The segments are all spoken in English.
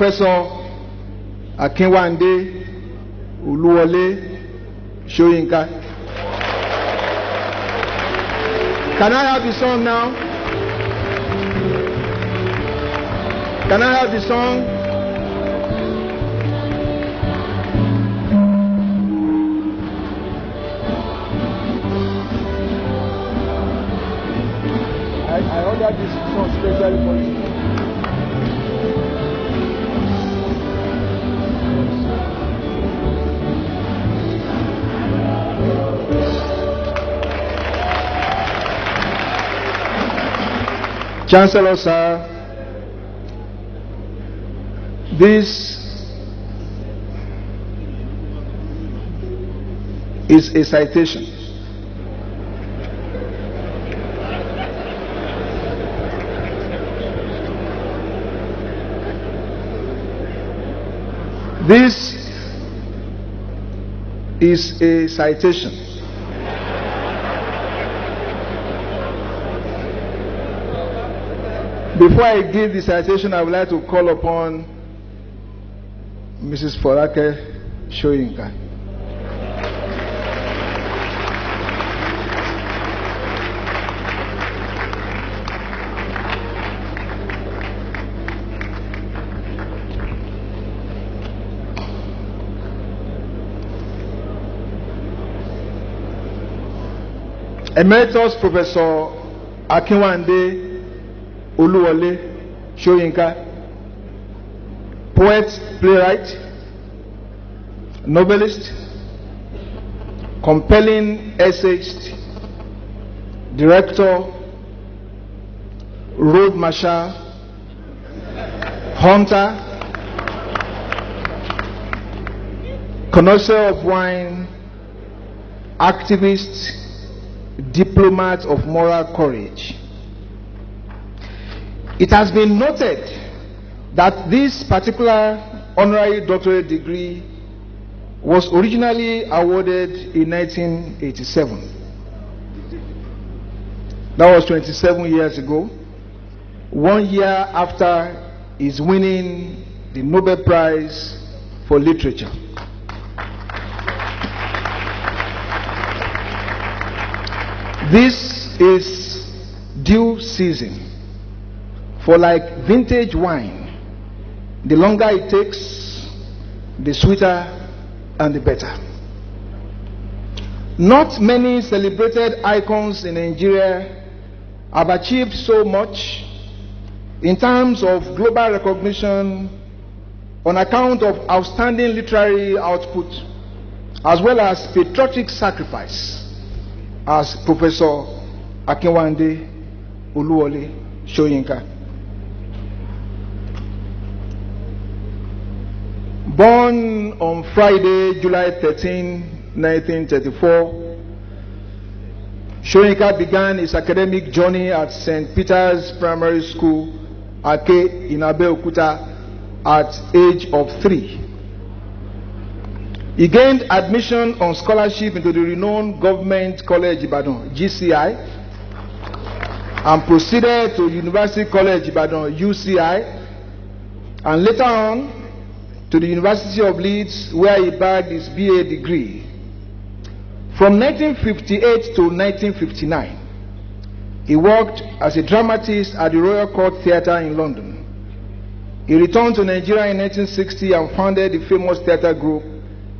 Professor Akinwande Wole Soyinka. Can I have the song now? Can I have the song? I ordered this song specially for you. Chancellor, sir, this is a citation. This is a citation. Before I give the citation, I would like to call upon Mrs. Wole Soyinka. Emeritus Professor Akinwande Wole Soyinka, poet, playwright, novelist, compelling essayist, director, road marshal, hunter, connoisseur of wine, activist, diplomat of moral courage. It has been noted that this particular honorary doctorate degree was originally awarded in 1987. That was 27 years ago, 1 year after his winning the Nobel Prize for Literature. This is due season. For like vintage wine, the longer it takes, the sweeter and the better. Not many celebrated icons in Nigeria have achieved so much in terms of global recognition on account of outstanding literary output as well as patriotic sacrifice as Professor Akinwande Wole Soyinka. Born on Friday, July 13, 1934, Soyinka began his academic journey at St. Peter's Primary School, Ake, in Abeokuta, at age of 3. He gained admission on scholarship into the renowned Government College Ibadan, GCI, and proceeded to University College Ibadan, UCI, and later on to the University of Leeds, where he bagged his BA degree. From 1958 to 1959, he worked as a dramatist at the Royal Court Theatre in London. He returned to Nigeria in 1960 and founded the famous theatre group,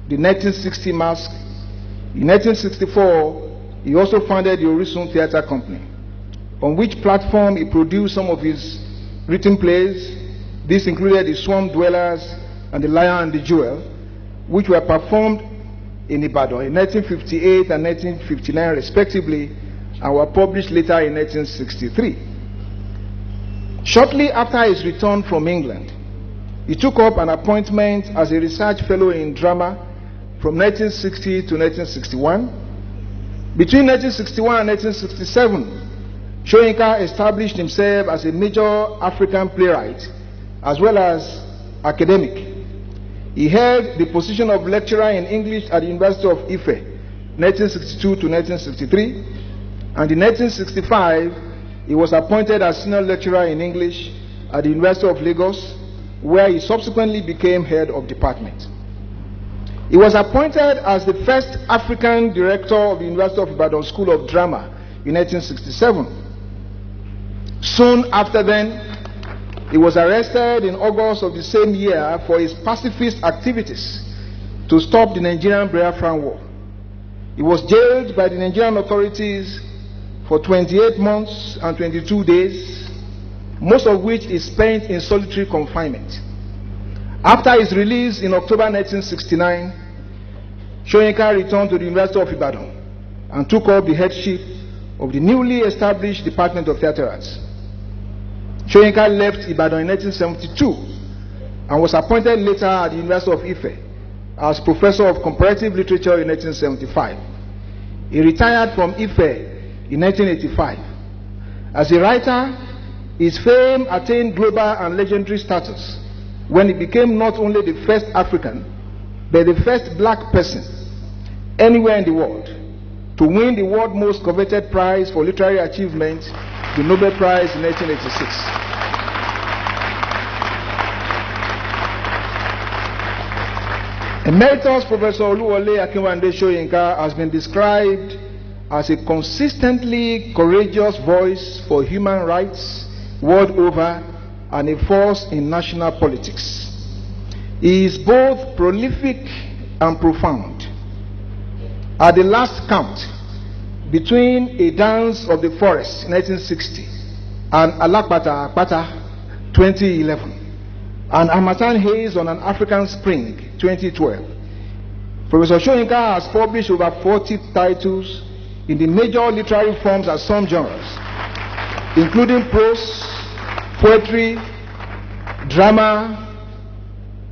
the 1960 Mask. In 1964, he also founded the Orisun Theatre Company, on which platform he produced some of his written plays. This included The Swamp Dwellers and The Lion and the Jewel, which were performed in Ibadan in 1958 and 1959 respectively, and were published later in 1963. Shortly after his return from England, he took up an appointment as a research fellow in drama from 1960 to 1961. Between 1961 and 1967, Soyinka established himself as a major African playwright as well as academic. He held the position of lecturer in English at the University of Ife, 1962 to 1963, and in 1965, he was appointed as senior lecturer in English at the University of Lagos, where he subsequently became head of department. He was appointed as the first African director of the University of Ibadan School of Drama in 1967. Soon after then, he was arrested in August of the same year for his pacifist activities to stop the Nigerian Biafran War. He was jailed by the Nigerian authorities for 28 months and 22 days, most of which is spent in solitary confinement. After his release in October 1969, Soyinka returned to the University of Ibadan and took up the headship of the newly established Department of Theatre Arts. Soyinka left Ibadan in 1972 and was appointed later at the University of Ife as Professor of Comparative Literature in 1975. He retired from Ife in 1985. As a writer, his fame attained global and legendary status when he became not only the first African, but the first black person anywhere in the world to win the world's most coveted prize for literary achievement, the Nobel Prize in 1986. Emeritus Professor Wole Soyinka has been described as a consistently courageous voice for human rights world over and a force in national politics. He is both prolific and profound. At the last count, between A Dance of the Forest 1960 and Alakpata Akpata 2011 and Harmattan Haze on an African Spring 2012, Professor Soyinka has published over 40 titles in the major literary forms and some genres, including prose, poetry, drama,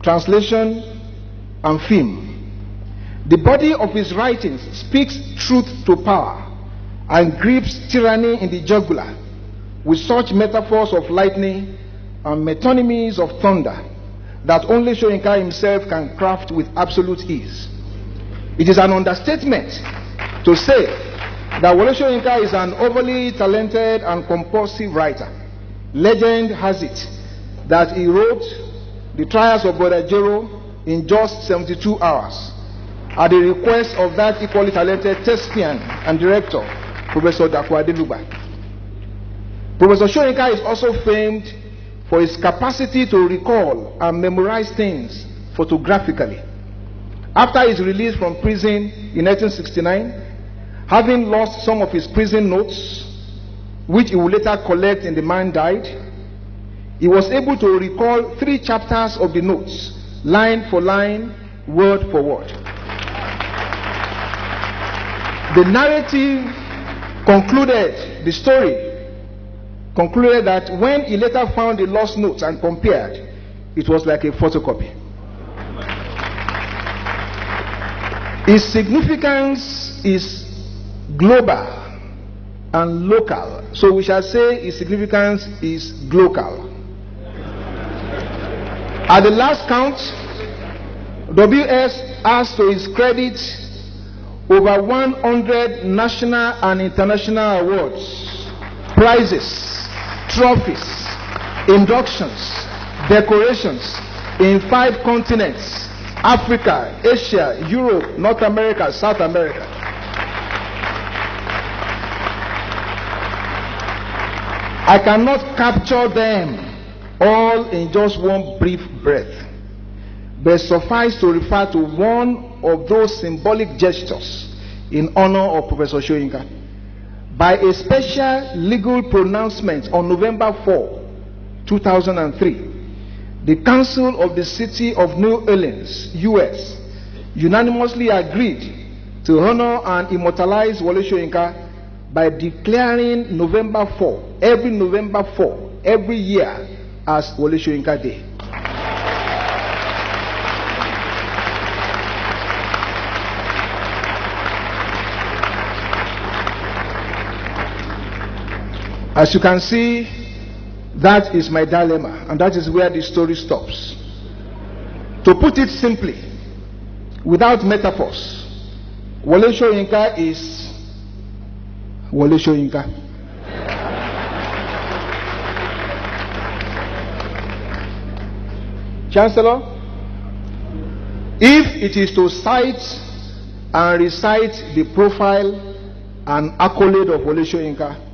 translation, and film. The body of his writings speaks truth to power and grips tyranny in the jugular with such metaphors of lightning and metonymies of thunder that only Soyinka himself can craft with absolute ease. It is an understatement to say that Wole Soyinka is an overly talented and compulsive writer. Legend has it that he wrote The Trials of Brother Jero in just 72 hours at the request of that equally talented thespian and director, Professor Dapo Adeluba. Professor Soyinka is also famed for his capacity to recall and memorize things photographically. After his release from prison in 1969, having lost some of his prison notes, which he would later collect in The Man Died, he was able to recall 3 chapters of the notes, line for line, word for word. The narrative concluded, the story concluded that when he later found the lost notes and compared, it was like a photocopy. His significance is global and local, so we shall say his significance is glocal. At the last count, WS has to his credit over 100 national and international awards, prizes, trophies, inductions, decorations in 5 continents: Africa, Asia, Europe, North America, South America. I cannot capture them all in just one brief breath, but suffice to refer to one of those symbolic gestures in honor of Professor Soyinka. By a special legal pronouncement on November 4, 2003, the Council of the City of New Orleans, US, unanimously agreed to honor and immortalize Wole Soyinka by declaring November 4, every year, as Wole Soyinka Day. As you can see, that is my dilemma, and that is where the story stops. To put it simply, without metaphors, Wole Soyinka is Wole Soyinka. Chancellor, if it is to cite and recite the profile and accolade of Wole Soyinka,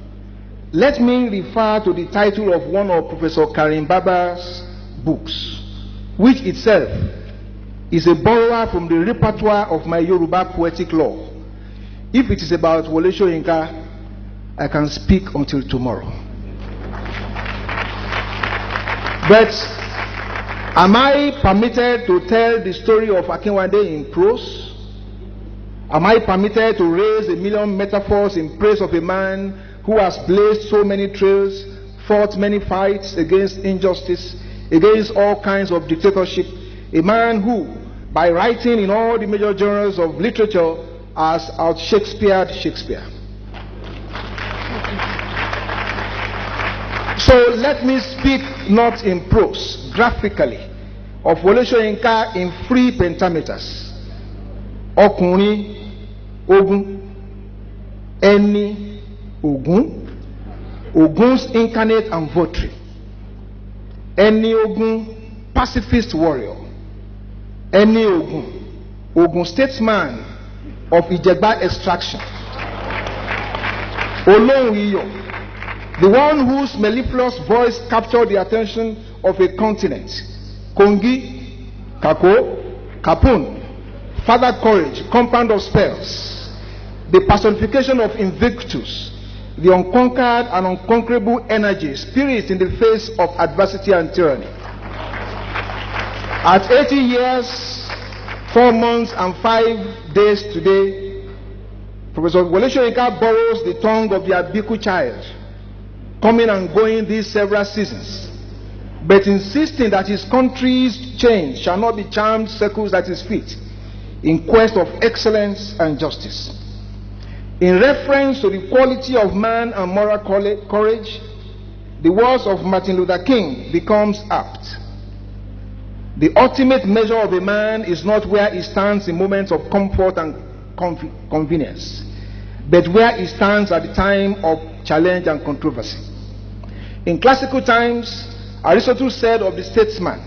let me refer to the title of one of Professor Karim Baba's books, which itself is a borrower from the repertoire of my Yoruba poetic lore. If it is about Wole Soyinka, I can speak until tomorrow. But am I permitted to tell the story of Akinwande in prose? Am I permitted to raise a million metaphors in praise of a man who has blazed so many trails, fought many fights against injustice, against all kinds of dictatorship, a man who, by writing in all the major genres of literature, has out-Shakespeared Shakespeare? So let me speak not in prose, graphically, of Wole Soyinka in 3 pentameters. Ọkùnrin, Ogun, Ẹni, Ogun, Ogun's incarnate and votary. Ẹni Ogun, pacifist warrior. Ẹni Ogun, Ogun statesman of Ijegba extraction. Olohun Iyo, the one whose mellifluous voice captured the attention of a continent. Kongi, Kako, Kapun, Father Courage, compound of spells, the personification of Invictus, the unconquered and unconquerable energy, spirits in the face of adversity and tyranny. At 80 years, 4 months and 5 days today, Professor Wole Soyinka borrows the tongue of the Abiku child, coming and going these several seasons, but insisting that his country's change shall not be charmed circles at his feet, in quest of excellence and justice. In reference to the quality of man and moral courage, the words of Martin Luther King becomes apt. The ultimate measure of a man is not where he stands in moments of comfort and convenience, but where he stands at the time of challenge and controversy. In classical times, Aristotle said of the statesman,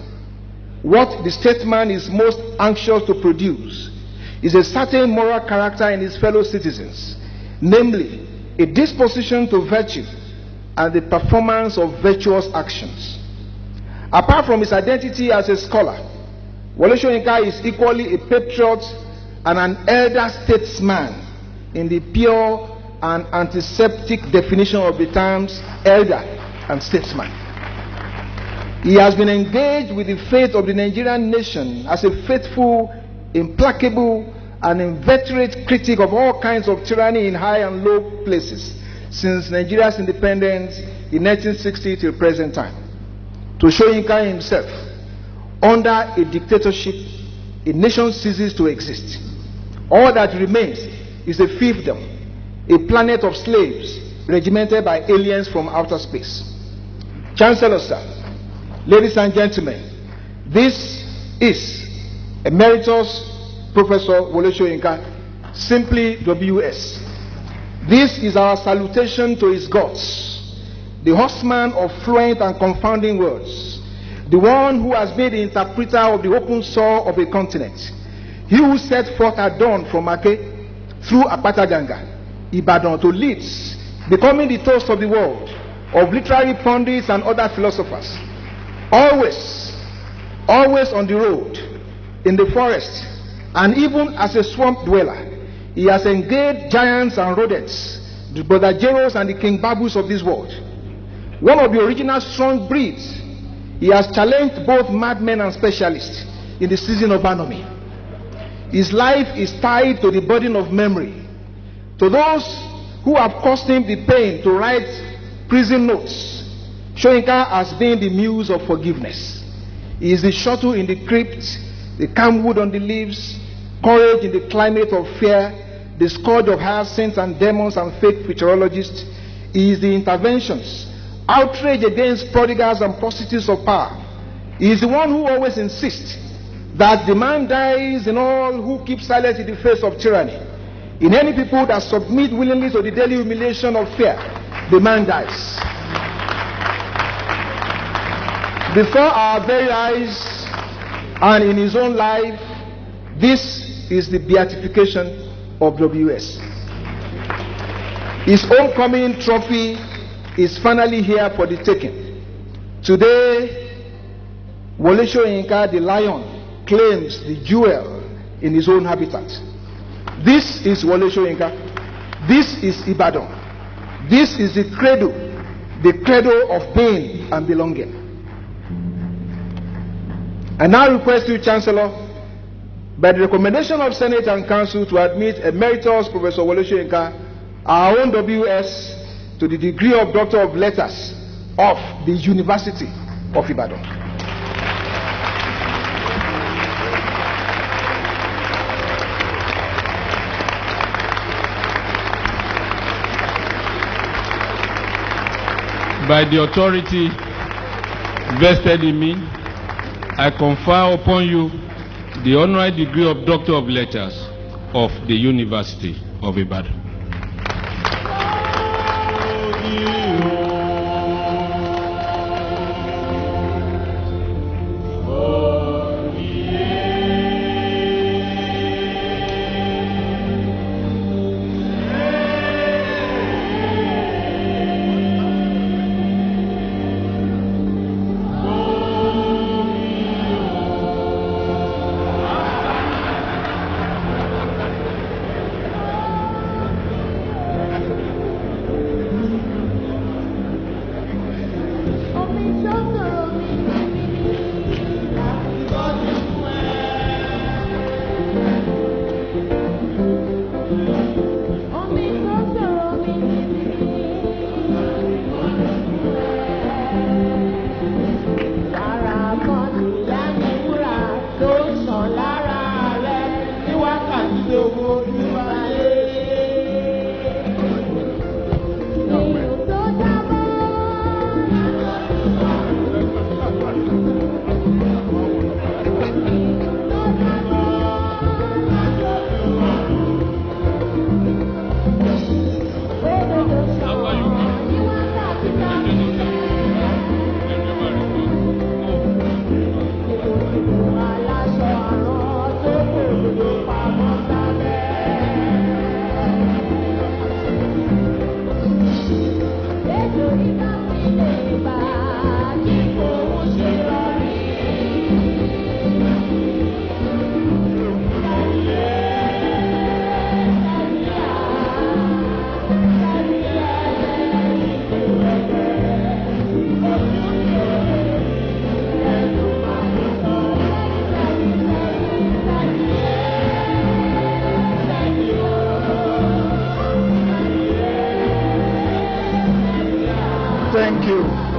what the statesman is most anxious to produce is a certain moral character in his fellow citizens, namely, a disposition to virtue and the performance of virtuous actions. Apart from his identity as a scholar, Wole Soyinka is equally a patriot and an elder statesman in the pure and antiseptic definition of the terms elder and statesman. He has been engaged with the fate of the Nigerian nation as a faithful, implacable, and inveterate critic of all kinds of tyranny in high and low places since Nigeria's independence in 1960 till present time. To Soyinka himself, under a dictatorship, a nation ceases to exist. All that remains is a fiefdom, a planet of slaves regimented by aliens from outer space. Chancellor, sir, ladies and gentlemen, this is Emeritus Professor Wole Soyinka, simply WS. This is our salutation to his gods, the horseman of fluent and confounding words, the one who has been the interpreter of the open soul of a continent, he who set forth at dawn from Ake through Apata Ganga, Ibadan to Leeds, becoming the toast of the world, of literary pundits and other philosophers. Always on the road, in the forest, and even as a swamp dweller, he has engaged giants and rodents, the Brother Jeros and the King Babus of this world. One of the original strong breeds, he has challenged both madmen and specialists in the season of anomy. His life is tied to the burden of memory. To those who have caused him the pain to write prison notes, Soyinka has been the muse of forgiveness. He is the shuttle in the crypt, the calm wood on the leaves, courage in the climate of fear, the scourge of hyacinths and demons and fake futurologists. He is the interventions, outrage against prodigals and prostitutes of power. He is the one who always insists that the man dies in all who keep silent in the face of tyranny. In any people that submit willingly to the daily humiliation of fear, the man dies. Before our very eyes, And in his own life, this is the beatification of WS. His homecoming trophy is finally here for the taking. Today, Wole Soyinka, the lion, claims the jewel in his own habitat. This is Wole Soyinka. This is Ibadan. This is the cradle of pain and belonging. I now request you, Chancellor, by the recommendation of Senate and Council, to admit Emeritus Professor Wole Soyinka, our own WS, to the degree of Doctor of Letters of the University of Ibadan. By the authority vested in me, I confer upon you the honorary degree of Doctor of Letters of the University of Ibadan. Thank you.